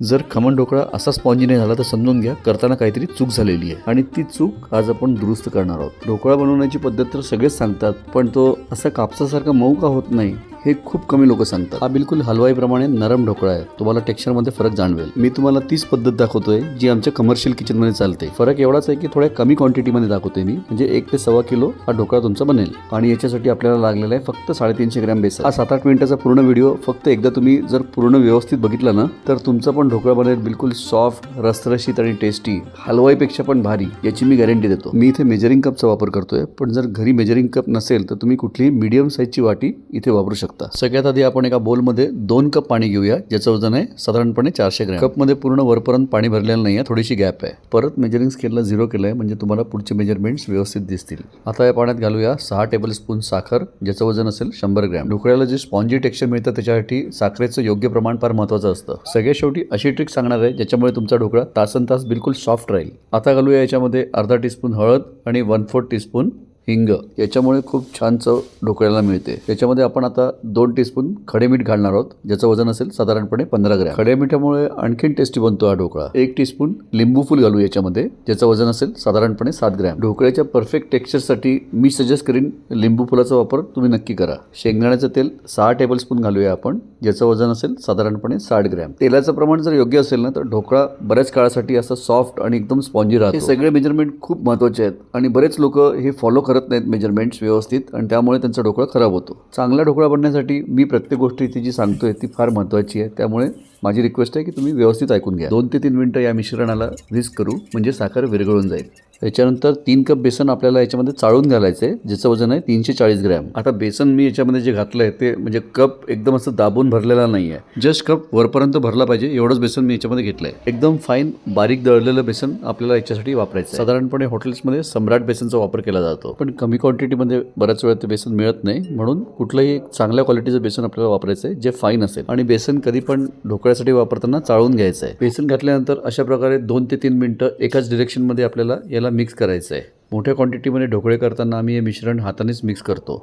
जर खमण ढोकळा असा स्पॉन्जी नाही झाला तर समजून घ्या करताना काहीतरी चूक झालेली आहे आणि ती चूक आज आपण दुरुस्त करणार आहोत। ढोकळा बनवण्याची पद्धत तर सगळेच सांगतात, पण तो असा कापसासारखा मऊ का होत नाही हे खूप कमी लोक सांगतात। हा बिलकुल हलवाईप्रमाणे नरम ढोकळा आहे, तुम्हाला टेक्स्चरमध्ये फरक जाणवेल। मी तुम्हाला तीच पद्धत दाखवतोय जी आमच्या कमर्शियल किचनमध्ये चालते। फरक एवढाच आहे की थोड्या कमी क्वांटिटीमध्ये दाखवतोय मी, म्हणजे 1 ते 1.25 किलो हा ढोकळा तुमचा बनेल। आणि याच्यासाठी आपल्याला लागलेला आहे फक्त 350 ग्रॅम बेसन। हा 7-8 मिनिटाचा पूर्ण व्हिडिओ फक्त एकदा तुम्ही जर पूर्ण व्यवस्थित बघितला ना तर तुमचा पण ढोकळा बनेल बिलकुल सॉफ्ट, रसरशीत आणि टेस्टी, हलवाईपेक्षा पण भारी, याची मी गॅरंटी देतो। मी इथे मेजरिंग कपचा वापर करतोय, पण जर घरी मेजरिंग कप नसेल तर तुम्ही कुठलीही मीडियम साईजची वाटी इथे वापरू शकता। सगळ्यात आधी आपण एका बोलमध्ये 2 कप पाणी घेऊया, ज्याचं वजन आहे साधारणपणे 400 ग्रॅम। कपमध्ये पूर्ण वरपर्यंत पाणी भरलेलं नाहीये, थोडीशी गॅप आहे। परत मेजरिंग स्केलला 0 केलंय, म्हणजे तुम्हाला पुढचे मेजरमेंट्स व्यवस्थित दिसतील। आता या पाण्यात घालूया 6 टेबलस्पून साखर, ज्याचं वजन असेल 100 ग्रॅम। ढोकळ्याला जे स्पॉन्जी टेक्स्चर मिळतं त्याच्यासाठी साखरेचं योग्य प्रमाण फार महत्त्वाचं असतं। सगळ्यात शेवटी अशी ट्रिक सांगणार आहे ज्याच्यामुळे तुमचा ढोकळा तासनतास बिलकुल सॉफ्ट राहील। आता घालूया याच्यामध्ये अर्धा टीस्पून हळद आणि 1/4 टीस्पून हिंग, याच्यामुळे खूप छान चव ढोकळ्याला मिळते। याच्यामध्ये आपण आता 2 टीस्पून खडे मीठ घालणार आहोत, ज्याचं वजन असेल साधारणपणे 15 ग्रॅम। खडे मिठामुळे आणखीन टेस्टी बनतो हा ढोकळा। 1 टीस्पून लिंबू फूल घालू याच्यामध्ये, ज्याचं वजन असेल साधारणपणे 7 ग्रॅम। ढोकळ्याच्या परफेक्ट टेक्स्चरसाठी मी सजेस्ट करीन लिंबू फुलाचा वापर तुम्ही नक्की करा। शेंगदाण्याचं तेल 6 टेबलस्पून घालूया आपण, ज्याचं वजन असेल साधारणपणे 60 ग्रॅम। तेलाचं प्रमाण जर योग्य असेल ना तर ढोकळा बऱ्याच काळासाठी असा सॉफ्ट आणि एकदम स्पॉन्जी राहतो। हे सगळे मेजरमेंट खूप महत्त्वाचे आहेत आणि बरेच लोक हे फॉलो करत नाहीत मेजरमेंट्स व्यवस्थित, आणि त्यामुळे त्यांचा ढोकळा खराब होतो। चांगला ढोकळा बनण्यासाठी मी प्रत्येक गोष्ट इथे जी सांगतोय ती फार महत्त्वाची आहे, त्यामुळे माझी रिक्वेस्ट आहे की तुम्ही व्यवस्थित ऐकून घ्या। 2 ते 3 मिनिटं या मिश्रणाला व्हिस्क करू, म्हणजे साखर विरघळून जाईल। याच्यानंतर 3 कप बेसन आपल्याला याच्यामध्ये चाळून घालायचं आहे, ज्याचं वजन आहे 340 ग्रॅम। आता बेसन मी याच्यामध्ये जे घातलं आहे ते म्हणजे कप एकदम असं दाबून भरलेला नाही आहे, जस्ट कप वरपर्यंत भरला पाहिजे एवढंच बेसन मी याच्यामध्ये घेतलं आहे। एकदम फाईन बारीक दळलेलं बेसन आपल्याला याच्यासाठी वापरायचं आहे। साधारणपणे हॉटेल्समध्ये सम्राट बेसनचा वापर केला जातो, पण कमी क्वांटिटीमध्ये बऱ्याच वेळा ते बेसन मिळत नाही, म्हणून कुठलंही चांगल्या क्वालिटीचं बेसन आपल्याला वापरायचं आहे जे फाईन असेल। आणि बेसन कधी पण ढोकळ्यासाठी वापरताना चाळून घ्यायचं आहे। बेसन घातल्यानंतर अशा प्रकारे 2 ते 3 मिनिटं एकाच डिरेक्शनमध्ये आपल्याला याला मिक्स करायचं आहे। मोठ्या क्वांटिटीमध्ये ढोकळे करताना आम्ही हे मिश्रण हातानेच मिक्स करतो।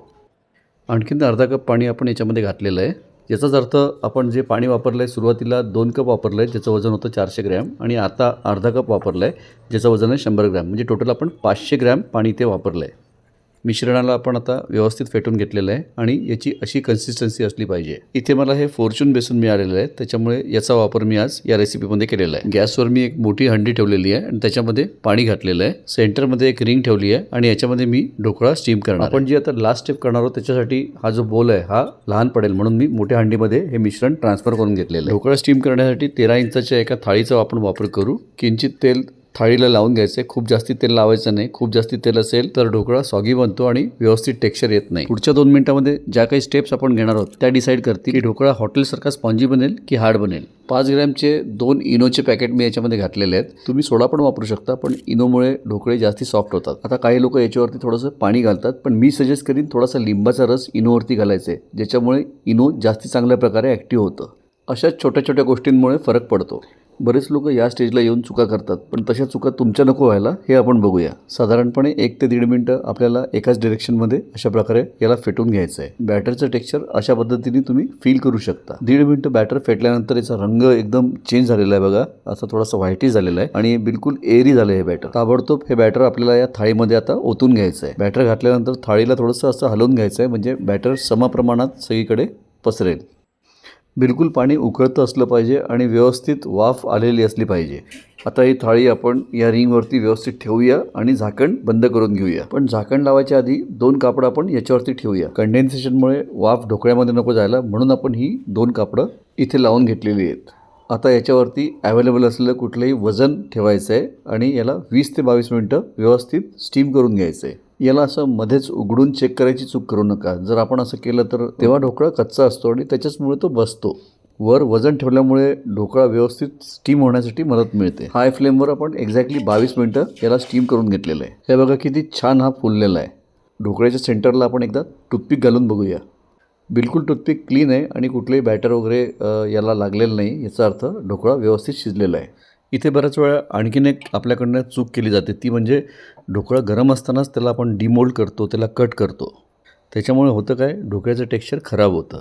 आणखीन अर्धा कप पाणी आपण याच्यामध्ये घातलेलं आहे, याचाच अर्थ आपण जे पाणी वापरलं आहे सुरुवातीला 2 कप वापरलं आहे, ज्याचं वजन होतं 400 ग्रॅम, आणि आता अर्धा कप वापरलं आहे, ज्याचं वजन आहे 100 ग्रॅम, म्हणजे टोटल आपण 500 ग्रॅम पाणी इथे वापरलं आहे। मिश्रणाला आपण आता व्यवस्थित फेटून घेतलेलं आहे आणि याची अशी कन्सिस्टन्सी असली पाहिजे। इथे मला हे फॉर्च्यून बेसन मिळालेलं आहे, त्याच्यामुळे याचा वापर मी आज या रेसिपीमध्ये केलेला आहे। गॅसवर मी एक मोठी हंडी ठेवलेली आहे आणि त्याच्यामध्ये पाणी घातलेलं आहे। सेंटरमध्ये एक रिंग ठेवली आहे आणि याच्यामध्ये मी ढोकळा स्टीम करणार। आपण जी आता लास्ट स्टेप करणार आहोत त्याच्यासाठी हा जो बोल आहे हा लहान पडेल, म्हणून मी मोठ्या हंडीमध्ये हे मिश्रण ट्रान्सफर करून घेतलेलं आहे। ढोकळा स्टीम करण्यासाठी 13 इंचाच्या एका थाळीचा आपण वापर करू। किंचित तेल थाळीला लावून घ्यायचं आहे, खूप जास्ती तेल लावायचं नाही। खूप जास्ती तेल असेल तर ढोकळा सॉगी बनतो आणि व्यवस्थित टेक्स्चर येत नाही। पुढच्या 2 मिनिटांमध्ये ज्या काही स्टेप्स आपण घेणार आहोत त्या डिसाईड करतील की ढोकळा हॉटेलसारखा स्पॉन्जी बनेल की हार्ड बनेल। 5 ग्रॅमचे 2 इनोचे पॅकेट मी याच्यामध्ये घातलेले आहेत। तुम्ही सोडा पण वापरू शकता, पण इनोमुळे ढोकळे जास्ती सॉफ्ट होतात। आता काही लोक याच्यावरती थोडंसं पाणी घालतात, पण मी सजेस्ट करीन थोडासा लिंबाचा रस इनोवरती घालायचा आहे, ज्याच्यामुळे इनो जास्ती चांगल्या प्रकारे ॲक्टिव्ह होतं। अशा छोट्या छोट्या गोष्टींमुळे फरक पडतो। बरेच लोक या स्टेजला येऊन चुका करतात, पण तशा चुका तुमच्या नको व्हायला हे आपण बघूया। साधारणपणे 1 ते 1.5 मिनिटं आपल्याला एकाच डिरेक्शनमध्ये अशा प्रकारे याला फेटून घ्यायचं आहे। बॅटरचं टेक्स्चर अशा पद्धतीने तुम्ही फील करू शकता। 1.5 मिनिटं बॅटर फेटल्यानंतर याचा रंग एकदम चेंज झालेला आहे बघा, असा थोडासा व्हाईटी झालेला आहे आणि बिलकुल एअरी झालं हे बॅटर। ताबडतोब हे बॅटर आपल्याला या थाळीमध्ये आता ओतून घ्यायचं आहे। बॅटर घातल्यानंतर थाळीला थोडंसं असं हलवून घ्यायचं आहे, म्हणजे बॅटर समप्रमाणात सगळीकडे पसरेल। बिलकुल पाणी उकळतं असलं पाहिजे आणि व्यवस्थित वाफ आलेली असली पाहिजे। आता ही थाळी आपण या रिंगवरती व्यवस्थित ठेवूया आणि झाकण बंद करून घेऊया। पण झाकण लावायच्या आधी 2 कापडं आपण याच्यावरती ठेवूया। कंडेन्सेशनमुळे वाफ ढोकळ्यामध्ये नको जायला, म्हणून आपण ही 2 कापडं इथे लावून घेतलेली आहेत। आता याच्यावरती अवेलेबल असलेलं कुठलंही वजन ठेवायचं आहे आणि याला 20 ते 22 मिनिटं व्यवस्थित स्टीम करून घ्यायचं आहे। याला असं मध्येच उघडून चेक करायची चूक करू नका। जर आपण असं केलं तर तेव्हा ढोकळा कच्चा असतो आणि त्याच्याचमुळे तो बसतो। वर वजन ठेवल्यामुळे ढोकळा व्यवस्थित स्टीम होण्यासाठी मदत मिळते। हाय फ्लेमवर आपण एक्झॅक्टली 22 मिनिटं याला स्टीम करून घेतलेलं आहे। हे बघा किती छान हा फुललेला आहे। ढोकळ्याच्या सेंटरला आपण एकदा टूथपिक घालून बघूया। बिलकुल टूथपिक क्लीन आहे आणि कुठलेही बॅटर वगैरे याला लागलेलं नाही, याचा अर्थ ढोकळा व्यवस्थित शिजलेला आहे। इथे बऱ्याच वेळा आणखीन एक आपल्याकडनं चूक केली जाते, ती म्हणजे ढोकळा गरम असतानाच त्याला आपण डिमोल्ड करतो, त्याला कट करतो। त्याच्यामुळे होतं काय, ढोकळ्याचं टेक्स्चर खराब होतं।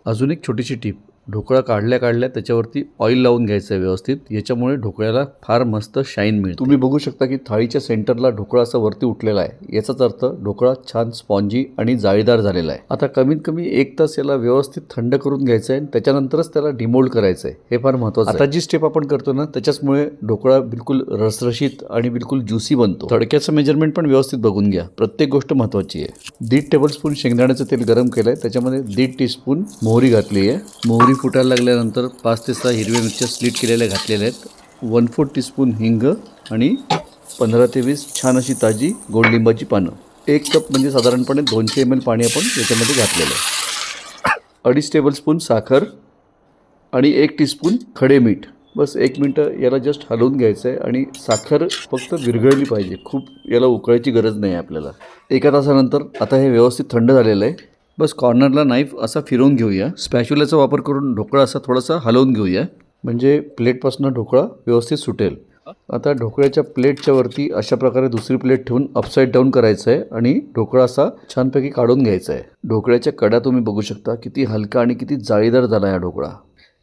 अजून एक छोटीशी टिप, ढोकळा काढल्या त्याच्यावरती ऑइल लावून घ्यायचं आहे व्यवस्थित. याच्यामुळे ढोकळ्याला फार मस्त शाईन मिळते. तुम्ही बघू शकता की थाळीच्या सेंटरला ढोकळा असा वरती उठलेला आहे. याचाच अर्थ ढोकळा छान स्पॉन्जी आणि जाळीदार झालेला आहे. आता कमीत कमी 1 तास याला व्यवस्थित थंड करून घ्यायचं आहे. त्याच्यानंतरच त्याला डिमोल्ड करायचं आहे. हे फार महत्त्वाचं आहे. आता जी स्टेप आपण करतो ना त्याच्याचमुळे ढोकळा बिलकुल रसरशीत आणि बिलकुल ज्युसी बनतो. तडक्याचं मेजरमेंट पण व्यवस्थित बघून घ्या. प्रत्येक गोष्ट महत्त्वाची आहे. 1.5 टेबलस्पून शेंगदाण्याचं तेल गरम केलं आहे. त्याच्यामध्ये 1.5 टीस्पून मोहरी घातली आहे. मोहरी फुटायला लागल्यानंतर 5 ते 6 हिरव्या मिरच्या स्लीट केलेल्या घातलेल्या आहेत. 1/4 टीस्पून हिंग आणि 15 ते 20 छान अशी ताजी गोड लिंबाची पानं. 1 कप म्हणजे साधारणपणे 200 ml पाणी आपण याच्यामध्ये घातलेलं आहे. 2.5 टेबलस्पून साखर आणि 1 टीस्पून खडे मीठ. बस 1 मिनटं याला जस्ट हलवून घ्यायचं आहे आणि साखर फक्त विरघळली पाहिजे. खूप याला उकळायची गरज नाही आहे आपल्याला. 1 तासानंतर आता हे व्यवस्थित थंड झालेलं आहे. बस कॉर्नरला नाईफ असा फिरवून घेऊया. स्पॅच्युलाचा वापर करून ढोकळा असा थोडासा हलवून घेऊया म्हणजे प्लेटपासून ढोकळा व्यवस्थित सुटेल. आता ढोकळ्याच्या प्लेटच्या वरती अशा प्रकारे दुसरी प्लेट ठेवून अपसाईड डाऊन करायचं आहे आणि ढोकळा असा छानपैकी काढून घ्यायचा आहे. ढोकळ्याच्या कडा तुम्ही बघू शकता किती हलका आणि किती जाळीदार झाला हा ढोकळा.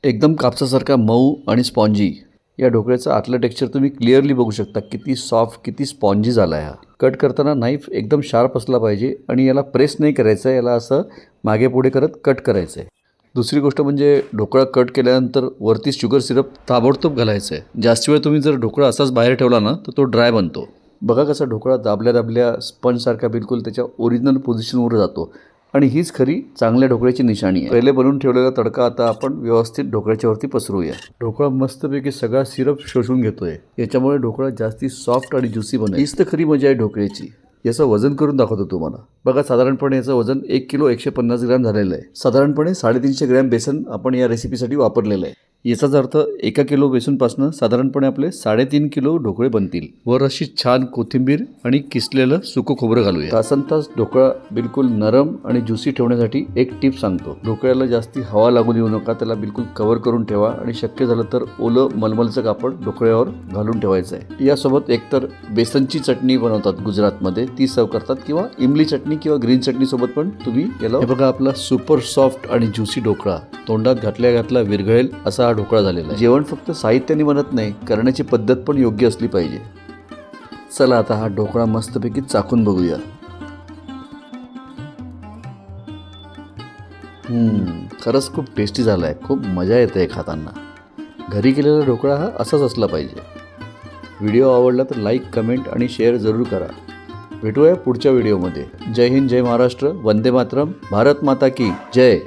एकदम कापसासारखा मऊ आणि स्पॉन्जी. या ढोकळ्याचं आतलं टेक्स्चर तुम्ही क्लिअरली बघू शकता. किती सॉफ्ट किती स्पॉन्जी झाला आहे हा. कट करताना नाईफ एकदम शार्प असला पाहिजे आणि याला प्रेस नाही करायचं आहे. याला असं मागे पुढे करत कट करायचं आहे. दुसरी गोष्ट म्हणजे ढोकळा कट केल्यानंतर वरती शुगर सिरप ताबडतोब घालायचं आहे. जास्त वेळ तुम्ही जर ढोकळा असाच बाहेर ठेवला ना तर तो ड्राय बनतो. बघा कसा ढोकळा दाबल्या स्पंजसारखा बिलकुल त्याच्या ओरिजिनल पोझिशनवर जातो आणि हीच खरी चांगल्या ढोकळ्याची निशाणी आहे. पहिले बनवून ठेवलेला तडका आता आपण व्यवस्थित ढोकळ्याच्या वरती पसरूया. ढोकळा मस्तपैकी सगळा सिरप शोषून घेतोय. याच्यामुळे ढोकळा जास्ती सॉफ्ट आणि ज्युसी बनेल. हीच तर खरी मजा आहे ढोकळ्याची. याचं वजन करून दाखवतो तुम्हाला. बघा साधारणपणे याचं वजन 1 किलो 150 ग्रॅम झालेलं आहे. साधारणपणे 350 ग्रॅम बेसन आपण या रेसिपीसाठी वापरलेलं आहे. याचाच अर्थ 1 किलो बेसनपासून साधारणपणे आपले 3.5 किलो ढोकळे बनतील. वर अशी छान कोथिंबीर आणि किसलेलं सुकं खोबरं घालूया. तासनतास ढोकळा बिलकुल नरम आणि ज्युसी ठेवण्यासाठी एक टिप सांगतो. ढोकळ्याला जास्ती हवा लागू देऊ नका. त्याला बिलकुल कव्हर करून ठेवा आणि शक्य झालं तर ओलं मलमलचं कापड ढोकळ्यावर घालून ठेवायचं आहे. यासोबत एकतर बेसनची चटणी बनवतात गुजरातमध्ये, ती सर्व करतात किंवा इमली चटणी किंवा ग्रीन चटणी सोबत पण तुम्ही याला. हे बघा आपला सुपर सॉफ्ट आणि ज्युसी ढोकळा तोंडात घातल्या विरघळेल असा हा ढोकळा झालेला आहे. जेवण फक्त साहित्याने बनत नाही, करण्याची पद्धत पण योग्य असली पाहिजे. चला आता हा ढोकळा मस्तपैकी चाखून बघूया. खरंच खूप टेस्टी झाला आहे. खूप मजा येते खाताना. घरी केलेला ढोकळा हा असाच असला पाहिजे. व्हिडिओ आवडला तर लाईक, कमेंट आणि शेअर जरूर करा. भेटूया पुढच्या व्हिडिओमध्ये. जय हिंद, जय महाराष्ट्र, वंदे मातरम, भारत माता की जय.